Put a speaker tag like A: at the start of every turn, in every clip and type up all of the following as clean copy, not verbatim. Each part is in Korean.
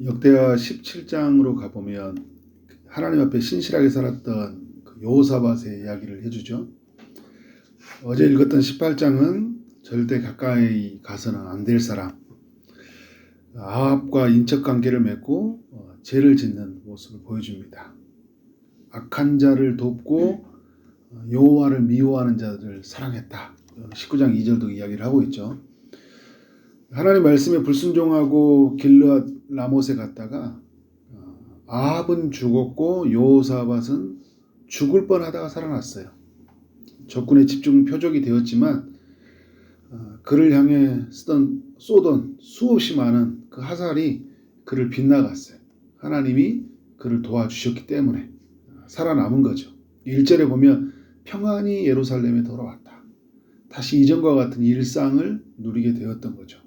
A: 역대하 17장으로 가보면 하나님 앞에 신실하게 살았던 그 여호사밧의 이야기를 해주죠. 어제 읽었던 18장은 절대 가까이 가서는 안 될 사람, 아합과 인척관계를 맺고 죄를 짓는 모습을 보여줍니다. 악한 자를 돕고 여호와를 미워하는 자들을 사랑했다. 19장 2절도 이야기를 하고 있죠. 하나님 말씀에 불순종하고 길르앗 라못에 갔다가 아합은 죽었고 여호사밧은 죽을 뻔하다가 살아났어요. 적군의 집중 표적이 되었지만 그를 향해 쏘던 수없이 많은 그 화살이 그를 빗나갔어요. 하나님이 그를 도와주셨기 때문에 살아남은 거죠. 1절에 보면 평안히 예루살렘에 돌아왔다. 다시 이전과 같은 일상을 누리게 되었던 거죠.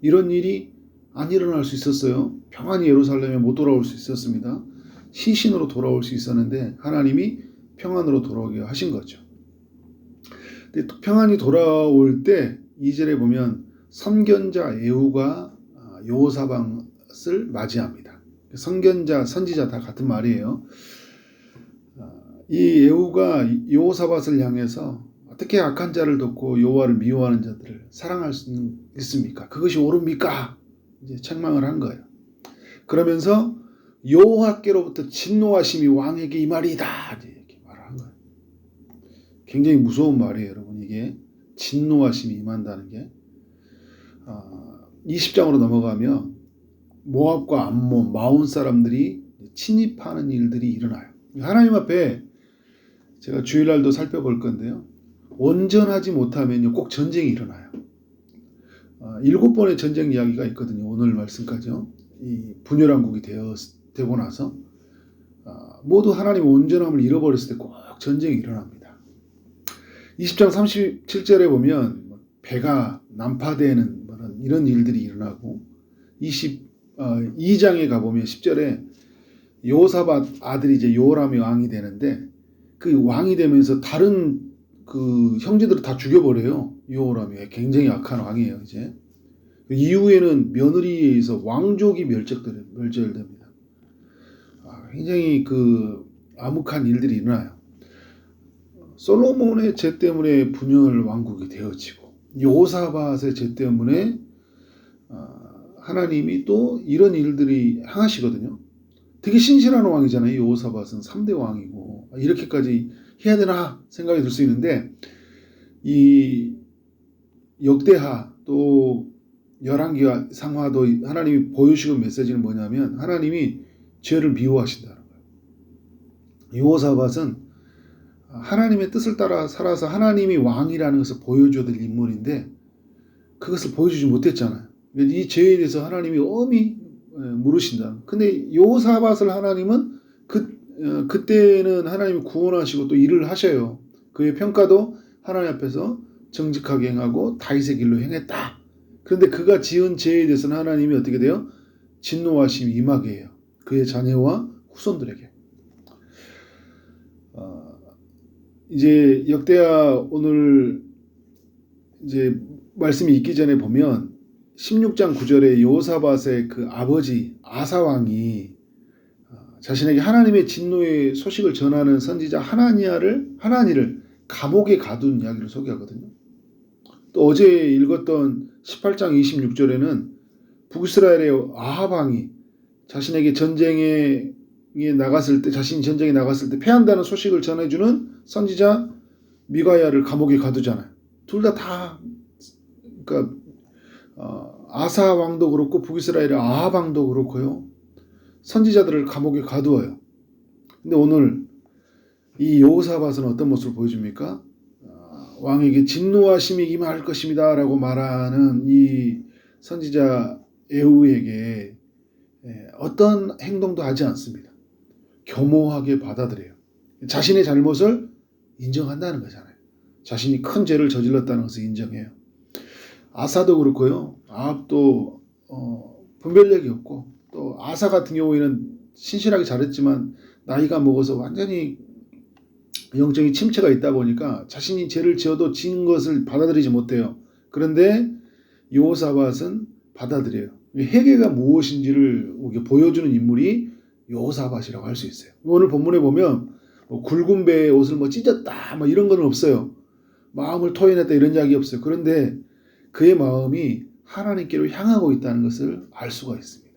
A: 이런 일이 안 일어날 수 있었어요. 평안히 예루살렘에 못 돌아올 수 있었습니다. 시신으로 돌아올 수 있었는데 하나님이 평안으로 돌아오게 하신 거죠. 근데 또 평안히 돌아올 때 2절에 보면 선견자 예후가 여호사밧을 맞이합니다. 선견자, 선지자 다 같은 말이에요. 이 예후가 여호사밧을 향해서 어떻게 악한 자를 돕고 여호와를 미워하는 자들을 사랑할 수 있습니까? 그것이 옳습니까? 이제 책망을 한 거예요. 그러면서 여호와께로부터 진노하심이 왕에게 임하리이다. 이렇게 말을 한 거예요. 굉장히 무서운 말이에요, 여러분. 이게 진노하심이 임한다는 게 20장으로 넘어가면 모압과 암몬, 마온 사람들이 침입하는 일들이 일어나요. 하나님 앞에 제가 주일날도 살펴볼 건데요. 온전하지 못하면 꼭 전쟁이 일어나요. 7번의 전쟁 이야기가 있거든요. 오늘 말씀까지요. 이 분열왕국이 되고 나서 모두 하나님의 온전함을 잃어버렸을 때 꼭 전쟁이 일어납니다. 20장 37절에 보면 배가 난파되는 이런 일들이 일어나고 22장에 가보면 10절에 여호사밧 아들이 이제 요람이 왕이 되는데 그 왕이 되면서 다른 그 형제들을 다 죽여버려요. 요람이 굉장히 악한 왕이에요. 이제 이후에는 며느리에 의해서 왕족이 멸절됩니다. 굉장히 그 암흑한 일들이 일어나요. 솔로몬의 죄 때문에 분열 왕국이 되어지고 여호사밧의 죄 때문에 하나님이 또 이런 일들이 행하시거든요. 되게 신실한 왕이잖아요. 여호사밧은 3대 왕이고 이렇게까지 해야 되나 생각이 들 수 있는데 이 역대하 또 열왕기와 상하도 하나님이 보여주시는 메시지는 뭐냐면 하나님이 죄를 미워하신다는 거예요. 여호사밧은 하나님의 뜻을 따라 살아서 하나님이 왕이라는 것을 보여줘야 될 인물인데 그것을 보여주지 못했잖아요. 이 죄에 대해서 하나님이 엄히 물으신다. 근데 여호사밧을 하나님은 그때는 하나님이 구원하시고 또 일을 하셔요. 그의 평가도 하나님 앞에서 정직하게 행하고 다윗의 길로 행했다. 그런데 그가 지은 죄에 대해서는 하나님이 어떻게 돼요? 진노하심이 임하게 해요. 그의 자녀와 후손들에게. 이제 역대하 오늘 이제 말씀이 있기 전에 보면 16장 9절에 여호사밧의 그 아버지 아사 왕이 자신에게 하나님의 진노의 소식을 전하는 선지자 하나니를 감옥에 가둔 이야기를 소개하거든요. 또 어제 읽었던 18장 26절에는 북이스라엘의 아합 왕이 자신이 전쟁에 나갔을 때 패한다는 소식을 전해주는 선지자 미가야를 감옥에 가두잖아요. 둘 다 그러니까 아사 왕도 그렇고 북이스라엘의 아합 왕도 그렇고요. 선지자들을 감옥에 가두어요. 근데 오늘 이 여호사밧은 어떤 모습을 보여줍니까? 왕에게 진노하심이 임할 것입니다 라고 말하는 이 선지자 예후에게 어떤 행동도 하지 않습니다. 겸허하게 받아들여요. 자신의 잘못을 인정한다는 거잖아요. 자신이 큰 죄를 저질렀다는 것을 인정해요. 아사도 그렇고요. 아합도 분별력이 없고 또 아사 같은 경우에는 신실하게 잘했지만 나이가 먹어서 완전히 영적인 침체가 있다 보니까 자신이 죄를 지어도 지은 것을 받아들이지 못해요. 그런데 여호사밧은 받아들여요. 회개가 무엇인지를 보여주는 인물이 여호사밧이라고 할 수 있어요. 오늘 본문에 보면 굵은 배에 옷을 찢었다 이런 건 없어요. 마음을 토해냈다 이런 이야기 없어요. 그런데 그의 마음이 하나님께로 향하고 있다는 것을 알 수가 있습니다.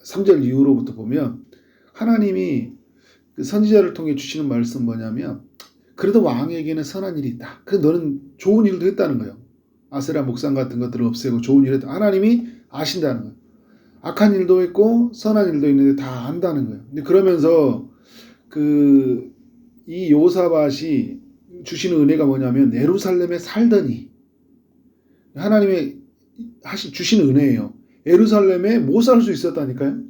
A: 3절 이후로부터 보면 하나님이 그 선지자를 통해 주시는 말씀 뭐냐면, 그래도 왕에게는 선한 일이 있다. 그래서 너는 좋은 일도 했다는 거예요. 아세라 목상 같은 것들을 없애고 좋은 일을 했다. 하나님이 아신다는 거예요. 악한 일도 했고 선한 일도 있는데 다 안다는 거예요. 근데 그러면서 이 여호사밧이 주시는 은혜가 뭐냐면, 예루살렘에 살더니, 하나님의 주시는 은혜예요. 예루살렘에 못 살 수 있었다니까요.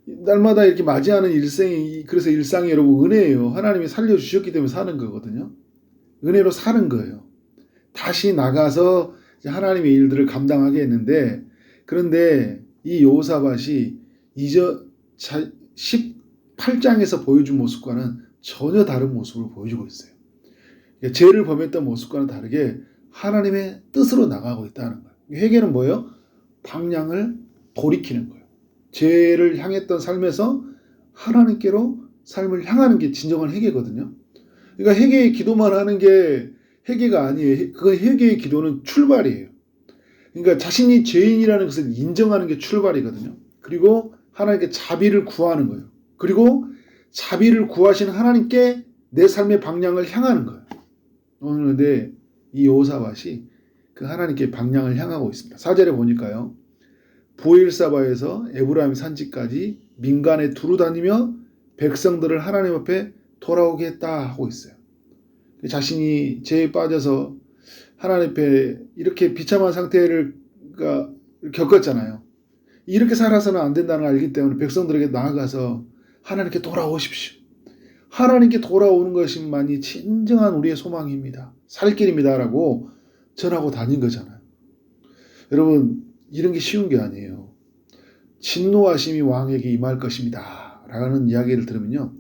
A: 날마다 이렇게 맞이하는 일생이, 그래서 일상이 여러분 은혜예요. 하나님이 살려주셨기 때문에 사는 거거든요. 은혜로 사는 거예요. 다시 나가서 하나님의 일들을 감당하게 했는데, 그런데 이 여호사밧이 18장에서 보여준 모습과는 전혀 다른 모습을 보여주고 있어요. 죄를 범했던 모습과는 다르게 하나님의 뜻으로 나가고 있다는 거예요. 회개는 뭐예요? 방향을 돌이키는 거예요. 죄를 향했던 삶에서 하나님께로 삶을 향하는 게 진정한 회개거든요. 그러니까 회개의 기도만 하는 게 회개가 아니에요. 그 회개의 기도는 출발이에요. 그러니까 자신이 죄인이라는 것을 인정하는 게 출발이거든요. 그리고 하나님께 자비를 구하는 거예요. 그리고 자비를 구하신 하나님께 내 삶의 방향을 향하는 거예요. 오늘 근데 이 여호사밧이 그 하나님께 방향을 향하고 있습니다. 4절에 보니까요. 보엘사바에서 에브라임 산지까지 민간에 두루 다니며 백성들을 하나님 앞에 돌아오게 했다 하고 있어요. 자신이 죄에 빠져서 하나님 앞에 이렇게 비참한 상태를 겪었잖아요. 이렇게 살아서는 안 된다는 걸 알기 때문에 백성들에게 나아가서 하나님께 돌아오십시오. 하나님께 돌아오는 것만이 진정한 우리의 소망입니다. 살 길입니다. 라고 전하고 다닌 거잖아요. 여러분, 이런 게 쉬운 게 아니에요. 진노하심이 왕에게 임할 것입니다. 라는 이야기를 들으면요.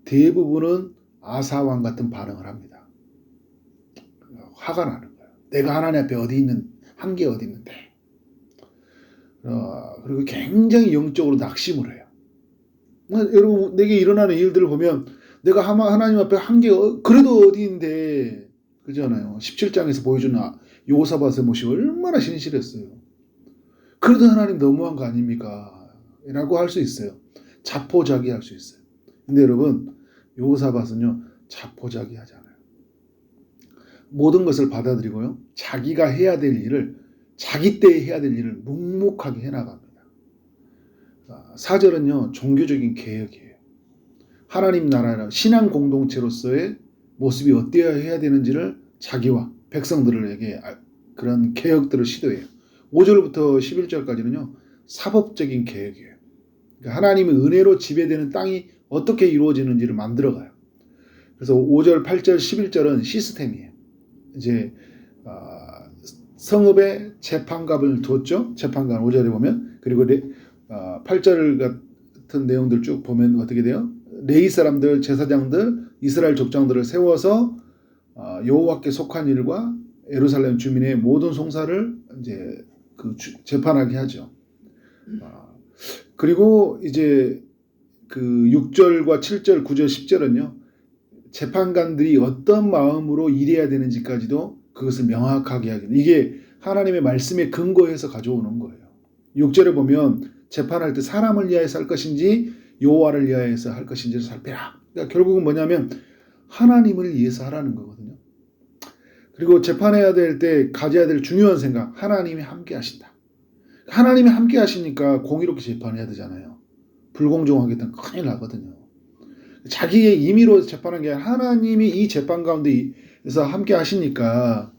A: 대부분은 아사왕 같은 반응을 합니다. 화가 나는 거예요. 내가 하나님 앞에 한 게 어디 있는데. 그리고 굉장히 영적으로 낙심을 해요. 여러분, 내게 일어나는 일들을 보면 내가 하나님 앞에 한 게 그래도 어디인데, 그잖아요. 17장에서 보여주는 여호사밧의 모습이 얼마나 신실했어요. 그래도 하나님 너무한 거 아닙니까? 라고 할 수 있어요. 자포자기할 수 있어요. 근데 여러분, 여호사밧은요, 자포자기하잖아요. 모든 것을 받아들이고요, 자기가 해야 될 일을, 자기 때에 해야 될 일을 묵묵하게 해나갑니다. 4절은요, 종교적인 개혁이에요. 하나님 나라라 신앙 공동체로서의 모습이 어때야 되는지를 자기와 백성들에게 그런 개혁들을 시도해요. 5절부터 11절까지는요, 사법적인 개혁이에요. 그러니까 하나님의 은혜로 지배되는 땅이 어떻게 이루어지는지를 만들어가요. 그래서 5절, 8절, 11절은 시스템이에요. 이제 성읍에 재판관을 뒀죠. 재판관 5절에 보면. 그리고 8절 같은 내용들 쭉 보면 어떻게 돼요? 레위 사람들, 제사장들, 이스라엘 족장들을 세워서 여호와께 속한 일과 예루살렘 주민의 모든 송사를 이제 재판하게 하죠. 그리고 이제 6절과 7절, 9절, 10절은요. 재판관들이 어떤 마음으로 일해야 되는지까지도 그것을 명확하게 하게 돼요. 이게 하나님의 말씀에 근거해서 가져오는 거예요. 6절에 보면 재판할 때 사람을 위하여서 할 것인지 여호와를 위하여서 할 것인지를 살펴라. 그러니까 결국은 뭐냐면 하나님을 위해서 하라는 거거든요. 그리고 재판해야 될 때 가져야 될 중요한 생각, 하나님이 함께 하신다. 하나님이 함께 하시니까 공의롭게 재판해야 되잖아요. 불공정하게 되면 큰일 나거든요. 자기의 임의로 재판한 게 아니라 하나님이 이 재판 가운데서 함께 하시니까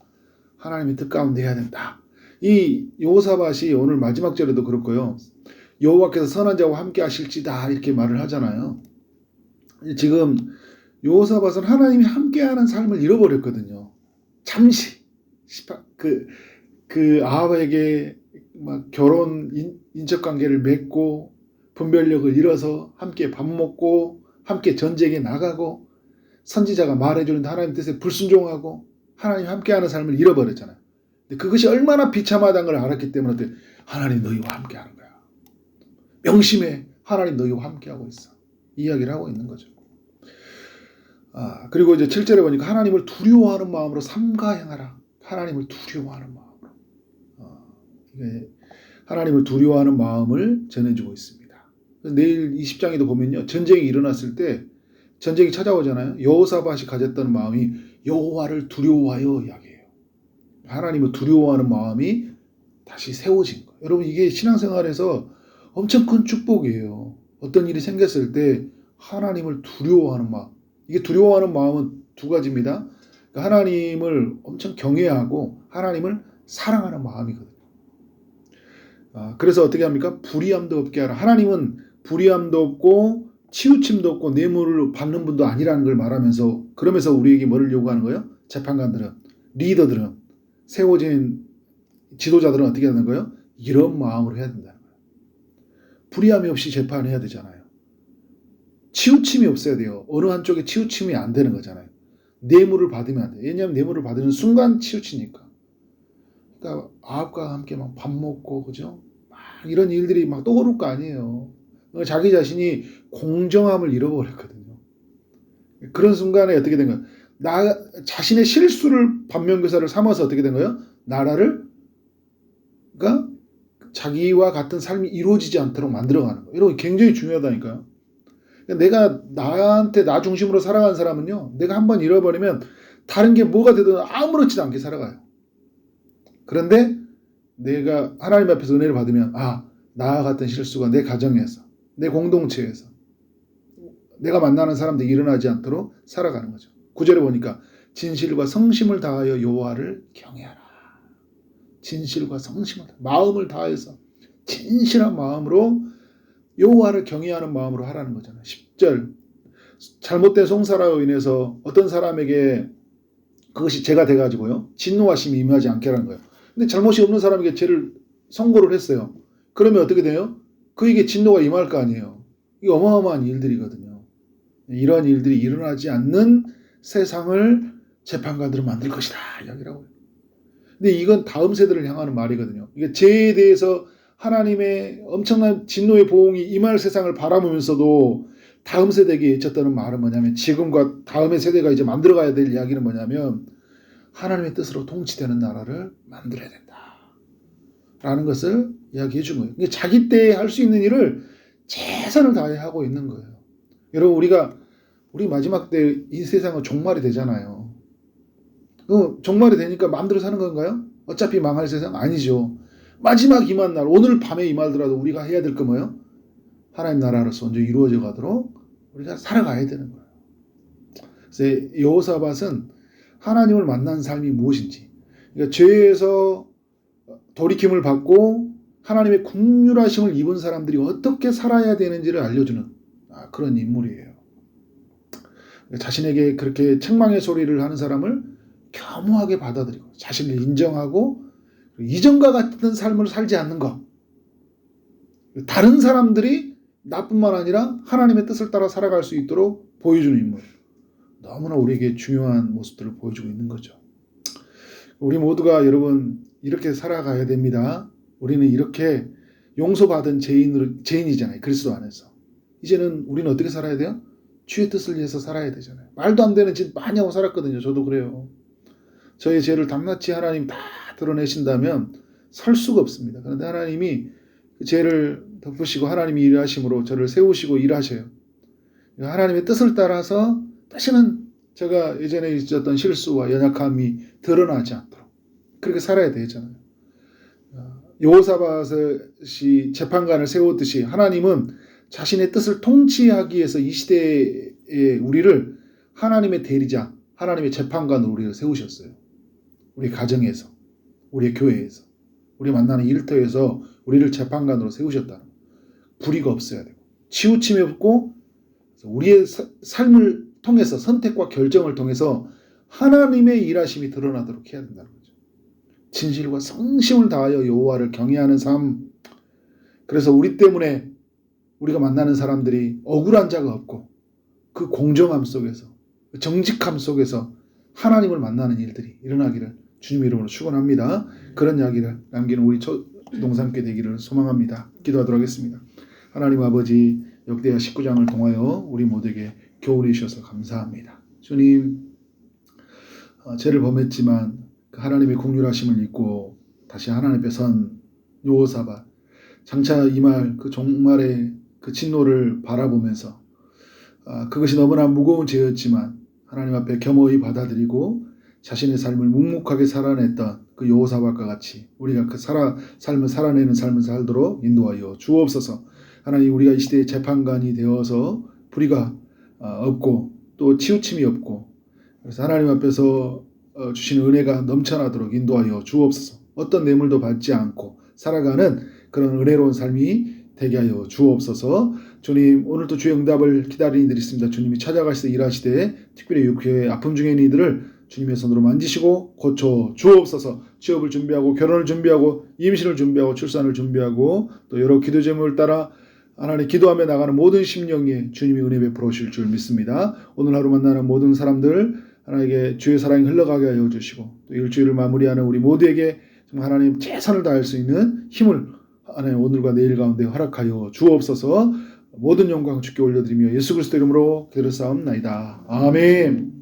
A: 하나님의 뜻 가운데 해야 된다. 이 여호사밧이 오늘 마지막 절에도 그렇고요. 여호와께서 선한 자와 함께 하실지다 이렇게 말을 하잖아요. 지금 여호사밧은 하나님이 함께하는 삶을 잃어버렸거든요. 잠시 아합에게 막 결혼 인척관계를 맺고 분별력을 잃어서 함께 밥 먹고 함께 전쟁에 나가고 선지자가 말해주는 하나님 뜻에 불순종하고 하나님 함께하는 삶을 잃어버렸잖아요. 근데 그것이 얼마나 비참하다는 걸 알았기 때문에 하나님 너희와 함께하는 거야. 명심해. 하나님 너희와 함께하고 있어. 이야기를 하고 있는 거죠. 그리고 이제 7절에 보니까 하나님을 두려워하는 마음으로 삼가 행하라. 하나님을 두려워하는 마음으로. 이게 하나님을 두려워하는 마음을 전해주고 있습니다. 내일 20장에도 보면요. 전쟁이 일어났을 때 전쟁이 찾아오잖아요. 여호사밧이 가졌던 마음이 여호와를 두려워하여 이야기해요. 하나님을 두려워하는 마음이 다시 세워진 거예요. 여러분 이게 신앙생활에서 엄청 큰 축복이에요. 어떤 일이 생겼을 때 하나님을 두려워하는 마음. 이게 두려워하는 마음은 두 가지입니다. 그러니까 하나님을 엄청 경외하고 하나님을 사랑하는 마음이거든요. 그래서 어떻게 합니까? 불의함도 없게 하라. 하나님은 불의함도 없고 치우침도 없고 뇌물을 받는 분도 아니라는 걸 말하면서 그러면서 우리에게 뭐를 요구하는 거예요? 재판관들은, 리더들은, 세워진 지도자들은 어떻게 하는 거예요? 이런 마음으로 해야 된다는 거예요. 불의함이 없이 재판해야 되잖아요. 치우침이 없어야 돼요. 어느 한쪽에 치우침이 안 되는 거잖아요. 뇌물을 받으면 안 돼요. 왜냐하면 뇌물을 받으면 순간 치우치니까. 그러니까 아합과 함께 막 밥 먹고 그죠? 막 이런 일들이 막 떠오를 거 아니에요. 자기 자신이 공정함을 잃어버렸거든요. 그런 순간에 어떻게 된 거예요? 자신의 실수를 반면교사를 삼아서 어떻게 된 거예요? 나라를 그러니까 자기와 같은 삶이 이루어지지 않도록 만들어가는 거예요. 이런 게 굉장히 중요하다니까요. 내가 나한테 나 중심으로 살아가는 사람은요. 내가 한번 잃어버리면 다른 게 뭐가 되든 아무렇지도 않게 살아가요. 그런데 내가 하나님 앞에서 은혜를 받으면 나와 같은 실수가 내 가정에서 내 공동체에서 내가 만나는 사람들이 일어나지 않도록 살아가는 거죠. 9절에 보니까 진실과 성심을 다하여 여호와를 경외하라. 진실과 성심을 마음을 다해서 진실한 마음으로 여호와를 경외하는 마음으로 하라는 거잖아요. 10절 잘못된 송사로 인해서 어떤 사람에게 그것이 죄가 돼가지고요. 진노하심이 임하지 않게 하는 거예요. 근데 잘못이 없는 사람에게 죄를 선고를 했어요. 그러면 어떻게 돼요? 그에게 진노가 임할 거 아니에요. 이게 어마어마한 일들이거든요. 이런 일들이 일어나지 않는 세상을 재판관들은 만들 것이다. 이야기라고요. 근데 이건 다음 세대를 향하는 말이거든요. 이게 죄에 대해서 하나님의 엄청난 진노의 보응이 임할 세상을 바라보면서도 다음 세대에게 외쳤다는 말은 뭐냐면 지금과 다음의 세대가 이제 만들어가야 될 이야기는 뭐냐면 하나님의 뜻으로 통치되는 나라를 만들어야 된다. 라는 것을 이야기해 준 거예요. 자기 때에 할 수 있는 일을 최선을 다해 하고 있는 거예요. 여러분 우리 마지막 때 이 세상은 종말이 되잖아요. 종말이 되니까 마음대로 사는 건가요? 어차피 망할 세상 아니죠. 마지막 임한 날 오늘 밤에 임하더라도 우리가 해야 될 거 뭐예요? 하나님 나라로서 먼저 이루어져 가도록 우리가 살아가야 되는 거예요. 그래서 여호사밧은 하나님을 만난 삶이 무엇인지 그러니까 죄에서 돌이킴을 받고 하나님의 긍휼하심을 입은 사람들이 어떻게 살아야 되는지를 알려주는 그런 인물이에요. 자신에게 그렇게 책망의 소리를 하는 사람을 겸허하게 받아들이고 자신을 인정하고 이전과 같은 삶을 살지 않는 것. 다른 사람들이 나뿐만 아니라 하나님의 뜻을 따라 살아갈 수 있도록 보여주는 인물. 너무나 우리에게 중요한 모습들을 보여주고 있는 거죠. 우리 모두가 여러분 이렇게 살아가야 됩니다. 우리는 이렇게 용서받은 죄인이잖아요. 그리스도 안에서. 이제는 우리는 어떻게 살아야 돼요? 주의 뜻을 위해서 살아야 되잖아요. 말도 안 되는 짓 많이 하고 살았거든요. 저도 그래요. 저의 죄를 낱낱이 하나님 다 드러내신다면 설 수가 없습니다. 그런데 하나님이 그 죄를 덮으시고 하나님이 일하심으로 저를 세우시고 일하셔요. 하나님의 뜻을 따라서 다시는 제가 예전에 있었던 실수와 연약함이 드러나지 않도록 그렇게 살아야 되잖아요. 여호사밧이 재판관을 세웠듯이 하나님은 자신의 뜻을 통치하기 위해서 이 시대에 우리를 하나님의 대리자, 하나님의 재판관으로 우리를 세우셨어요. 우리 가정에서, 우리 교회에서, 우리 만나는 일터에서 우리를 재판관으로 세우셨다는 거예요. 불의가 없어야 되고 치우침이 없고 우리의 삶을 통해서 선택과 결정을 통해서 하나님의 일하심이 드러나도록 해야 된다는 거죠. 진실과 성심을 다하여 여호와를 경외하는 삶. 그래서 우리 때문에 우리가 만나는 사람들이 억울한 자가 없고 그 공정함 속에서 정직함 속에서 하나님을 만나는 일들이 일어나기를 주님 이름으로 축원합니다. 그런 이야기를 남기는 우리 동산교회 되기를 소망합니다. 기도하도록 하겠습니다. 하나님 아버지, 역대하 19장을 통하여 우리 모두에게 교훈해 주셔서 감사합니다. 주님, 죄를 범했지만 그 하나님의 긍휼하심을 믿고 다시 하나님 앞에 선 여호사밧, 장차 임할 그 종말의 그 진노를 바라보면서 그것이 너무나 무거운 죄였지만 하나님 앞에 겸허히 받아들이고 자신의 삶을 묵묵하게 살아냈던 그 여호사밧과 같이 우리가 그 삶을 살아내는 삶을 살도록 인도하여 주옵소서. 하나님, 우리가 이 시대의 재판관이 되어서 불의가 없고 또 치우침이 없고, 그래서 하나님 앞에서 주시는 은혜가 넘쳐나도록 인도하여 주옵소서. 어떤 뇌물도 받지 않고 살아가는 그런 은혜로운 삶이 되게 하여 주옵소서. 주님, 오늘도 주의 응답을 기다리는 이들이 있습니다. 주님이 찾아가시되 일하시되 특별히 육회의 아픔 중에 있는 이들을 주님의 손으로 만지시고 고쳐 주옵소서. 취업을 준비하고 결혼을 준비하고 임신을 준비하고 출산을 준비하고 또 여러 기도 제목을 따라 하나님 기도하며 나가는 모든 심령에 주님이 은혜 베풀어 주실 줄 믿습니다. 오늘 하루 만나는 모든 사람들 하나님께 주의 사랑이 흘러가게 하여 주시고 또 일주일을 마무리하는 우리 모두에게 정말 하나님 최선을 다할 수 있는 힘을 하나님 오늘과 내일 가운데 허락하여 주옵소서. 모든 영광 주께 올려드리며 예수 그리스도 이름으로 기도를 싸움나이다. 아멘.